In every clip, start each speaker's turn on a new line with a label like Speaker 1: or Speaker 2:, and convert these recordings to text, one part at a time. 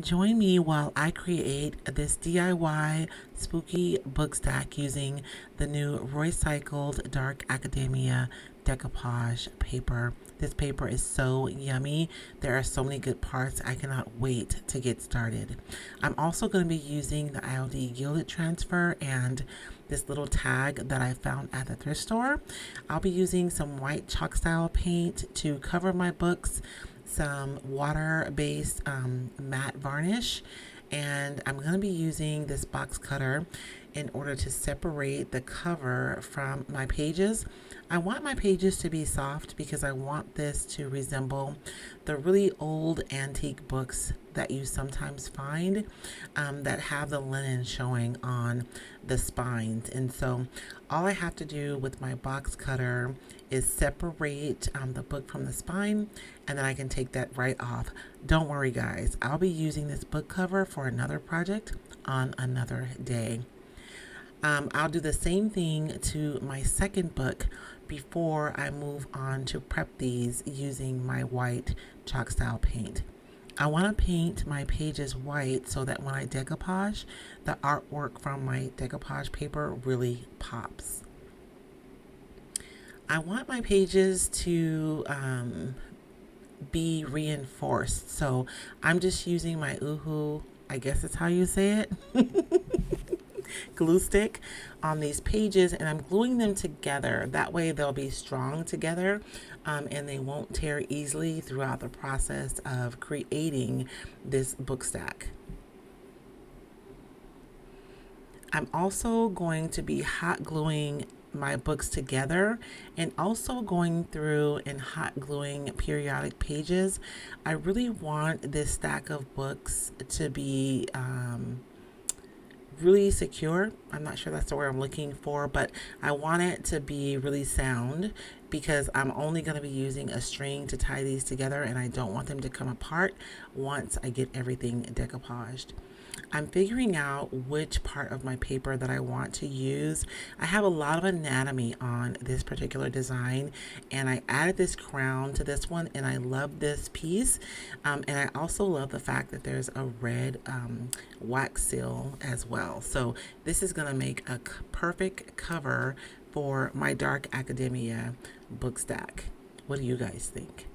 Speaker 1: Join me while I create this DIY spooky book stack using the new Roycycled Dark Academia Decoupage paper. This paper is so yummy. There are so many good parts. I cannot wait to get started. I'm also going to be using the ILD Gilded Transfer and this little tag that I found at the thrift store. I'll be using some white chalk style paint to cover my books, some water-based matte varnish, and I'm going to be using this box cutter in order to separate the cover from my pages. I want my pages to be soft because I want this to resemble the really old antique books that you sometimes find that have the linen showing on the spines. And so all I have to do with my box cutter is separate the book from the spine, and then I can take that right off. Don't worry guys, I'll be using this book cover for another project on another day. I'll do the same thing to my second book before I move on to prep these using my white chalk style paint. I want to paint my pages white so that when I decoupage, the artwork from my decoupage paper really pops. I want my pages to be reinforced, so I'm just using my Uhu, I guess that's how you say it, glue stick on these pages, and I'm gluing them together. That way they'll be strong together and they won't tear easily throughout the process of creating this book stack. I'm also going to be hot gluing my books together and also going through and hot gluing periodic pages. I really want this stack of books to be really secure. I'm not sure that's the word I'm looking for, but I want it to be really sound because I'm only going to be using a string to tie these together, and I don't want them to come apart once I get everything decoupaged. I'm figuring out which part of my paper that I want to use. I have a lot of anatomy on this particular design, and I added this crown to this one, and I love this piece. And I also love the fact that there's a red wax seal as well. So this is going to make a perfect cover for my Dark Academia book stack. What do you guys think?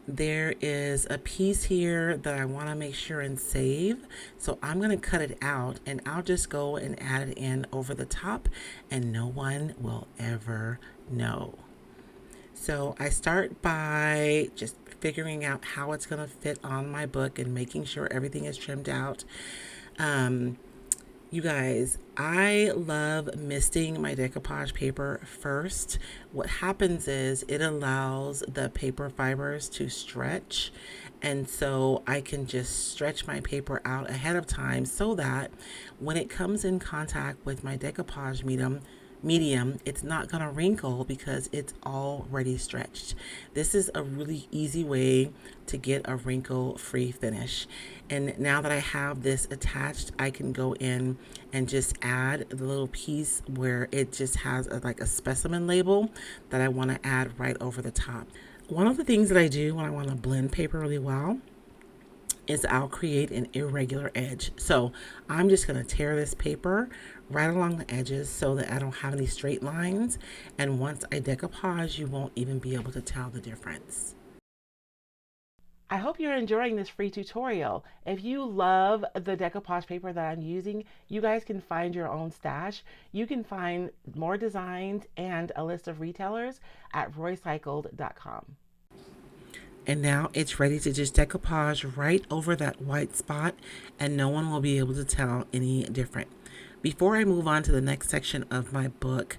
Speaker 1: There is a piece here that I want to make sure and save, so I'm going to cut it out and I'll just go and add it in over the top and no one will ever know. So I start by just figuring out how it's going to fit on my book and making sure everything is trimmed out. You guys, I love misting my decoupage paper first. What happens is it allows the paper fibers to stretch, and so I can just stretch my paper out ahead of time so that when it comes in contact with my decoupage medium, it's not going to wrinkle because it's already stretched. This is a really easy way to get a wrinkle-free finish. And now that I have this attached, I can go in and just add the little piece where it just has like a specimen label that I want to add right over the top. One of the things that I do when I want to blend paper really well is I'll create an irregular edge. So I'm just going to tear this paper right along the edges so that I don't have any straight lines. And once I decoupage, you won't even be able to tell the difference. I hope you're enjoying this free tutorial. If you love the decoupage paper that I'm using, you guys can find your own stash. You can find more designs and a list of retailers at roycycled.com. And now it's ready to just decoupage right over that white spot and no one will be able to tell any different. Before I move on to the next section of my book,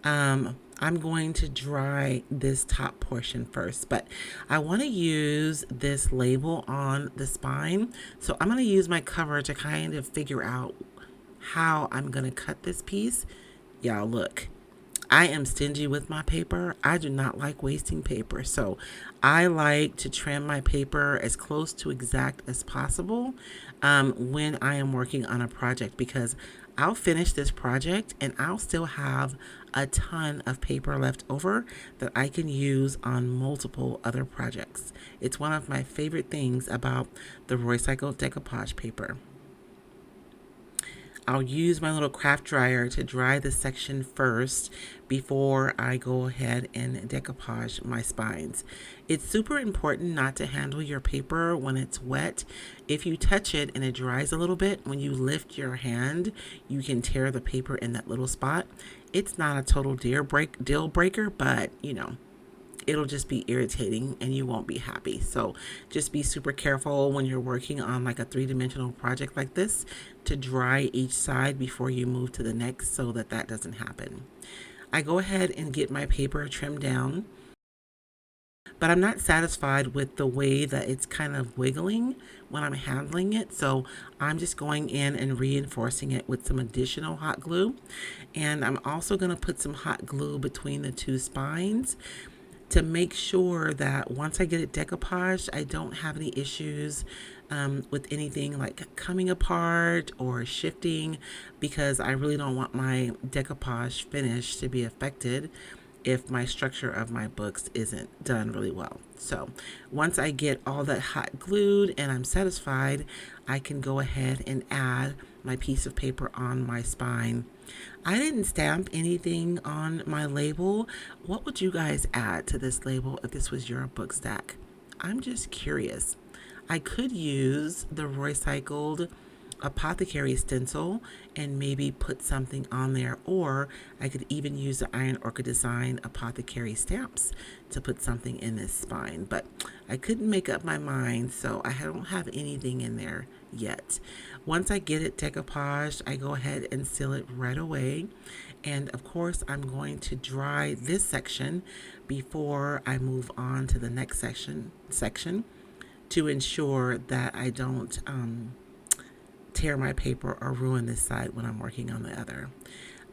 Speaker 1: I'm going to dry this top portion first, but I want to use this label on the spine. So I'm going to use my cover to kind of figure out how I'm going to cut this piece. Y'all look. I am stingy with my paper. I do not like wasting paper. So I like to trim my paper as close to exact as possible. when I am working on a project, because I'll finish this project and I'll still have a ton of paper left over that I can use on multiple other projects. It's one of my favorite things about the Roycycled decoupage paper. I'll use my little craft dryer to dry the section first before I go ahead and decoupage my spines. It's super important not to handle your paper when it's wet. If you touch it and it dries a little bit, when you lift your hand, you can tear the paper in that little spot. It's not a total deal breaker, but it'll just be irritating and you won't be happy. So just be super careful when you're working on like a three-dimensional project like this to dry each side before you move to the next, so that that doesn't happen. I go ahead and get my paper trimmed down, but I'm not satisfied with the way that it's kind of wiggling when I'm handling it. So I'm just going in and reinforcing it with some additional hot glue. And I'm also going to put some hot glue between the two spines to make sure that once I get it decoupaged, I don't have any issues with anything like coming apart or shifting, because I really don't want my decoupage finish to be affected if my structure of my books isn't done really well. So once I get all that hot glued and I'm satisfied, I can go ahead and add my piece of paper on my spine. I didn't stamp anything on my label. What would you guys add to this label if this was your book stack? I'm just curious. I could use the Roycycled apothecary stencil and maybe put something on there, or I could even use the Iron Orchid Design apothecary stamps to put something in this spine, but I couldn't make up my mind, so I don't have anything in there yet. Once I get it decoupaged, I go ahead and seal it right away, and of course I'm going to dry this section before I move on to the next section to ensure that I don't tear my paper or ruin this side when I'm working on the other.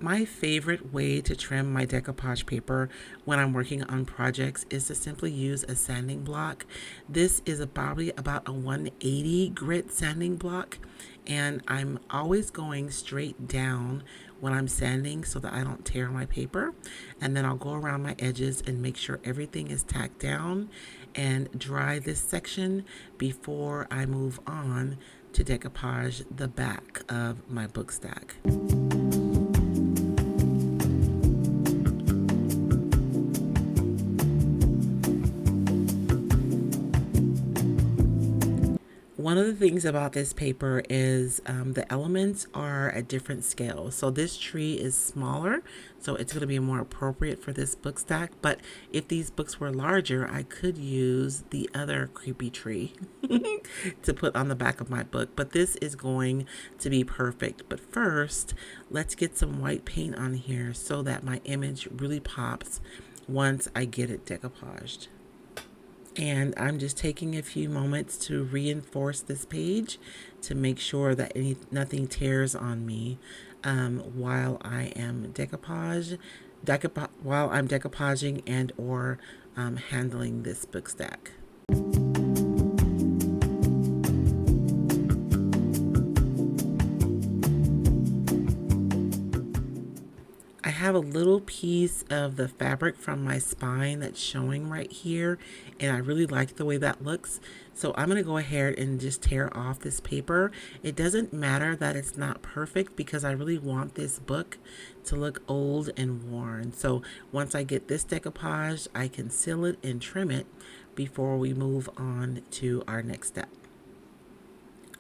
Speaker 1: My favorite way to trim my decoupage paper when I'm working on projects is to simply use a sanding block. This is probably about a 180 grit sanding block, and I'm always going straight down when I'm sanding so that I don't tear my paper. And then I'll go around my edges and make sure everything is tacked down and dry this section before I move on to decoupage the back of my book stack. One of the things about this paper is the elements are at different scales. So this tree is smaller, so it's going to be more appropriate for this book stack. But if these books were larger, I could use the other creepy tree to put on the back of my book. But this is going to be perfect. But first, let's get some white paint on here so that my image really pops once I get it decoupaged. And I'm just taking a few moments to reinforce this page to make sure that nothing tears on me while I am while I'm decoupaging and or handling this book stack. I have a little piece of the fabric from my spine that's showing right here, and I really like the way that looks. So I'm going to go ahead and just tear off this paper. It doesn't matter that it's not perfect because I really want this book to look old and worn. So once I get this decoupage, I can seal it and trim it before we move on to our next step.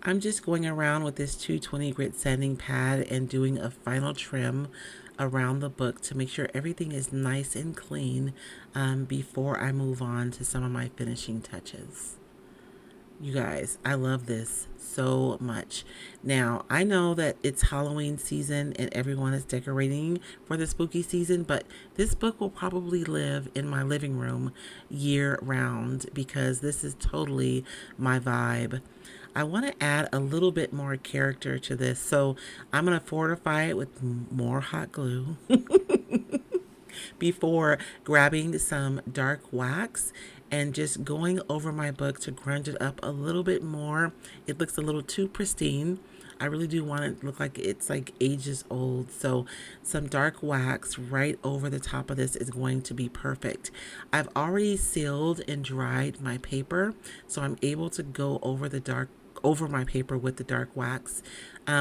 Speaker 1: I'm just going around with this 220 grit sanding pad and doing a final trim around the book to make sure everything is nice and clean before I move on to some of my finishing touches. You guys, I love this so much. Now, I know that it's Halloween season and everyone is decorating for the spooky season, but this book will probably live in my living room year round because this is totally my vibe. I want to add a little bit more character to this, so I'm going to fortify it with more hot glue before grabbing some dark wax and just going over my book to grunge it up a little bit more. It looks a little too pristine. I really do want it to look like it's like ages old. So some dark wax right over the top of this is going to be perfect. I've already sealed and dried my paper, so I'm able to go over my paper with the dark wax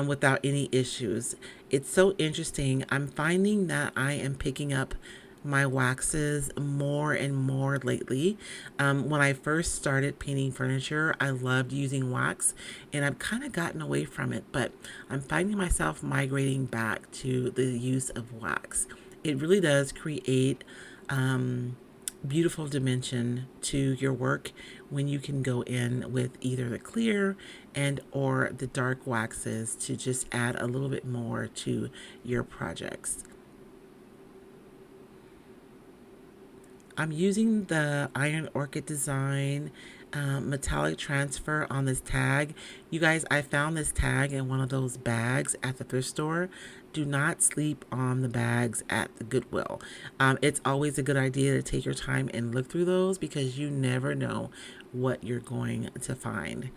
Speaker 1: without any issues. It's so interesting. I'm finding that I am picking up my waxes more and more lately. When I first started painting furniture, I loved using wax and I've kind of gotten away from it, but I'm finding myself migrating back to the use of wax. It really does create beautiful dimension to your work when you can go in with either the clear and or the dark waxes to just add a little bit more to your projects. I'm using the Iron Orchid design metallic transfer on this tag. You guys, I found this tag in one of those bags at the thrift store. Do not sleep on the bags at the Goodwill. It's always a good idea to take your time and look through those because you never know what you're going to find.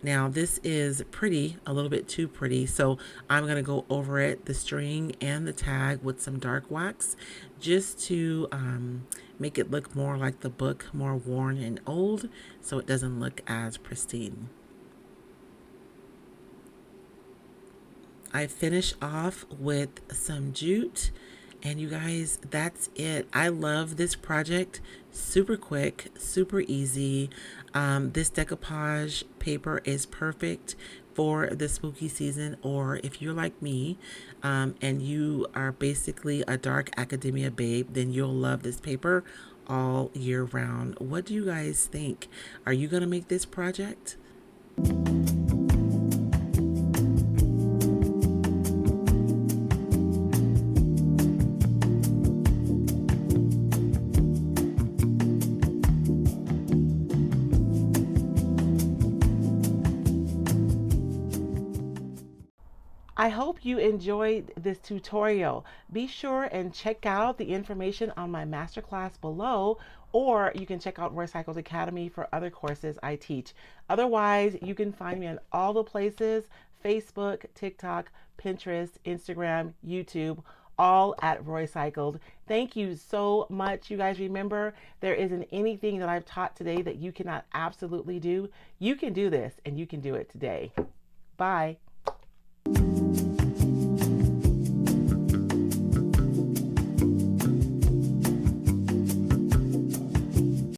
Speaker 1: Now this is pretty, a little bit too pretty, so I'm going to go over it, the string and the tag with some dark wax just to make it look more like the book, more worn and old, so it doesn't look as pristine. I finish off with some jute. And you guys, that's it. I love this project. Super quick, super easy. This decoupage paper is perfect for the spooky season, or if you're like me and you are basically a dark academia babe, then you'll love this paper all year round. What do you guys think? Are you going to make this project? I hope you enjoyed this tutorial. Be sure and check out the information on my masterclass below, or you can check out Roycycled Academy for other courses I teach. Otherwise, you can find me on all the places: Facebook, TikTok, Pinterest, Instagram, YouTube, all at Roycycled. Thank you so much. You guys, remember, there isn't anything that I've taught today that you cannot absolutely do. You can do this and you can do it today. Bye.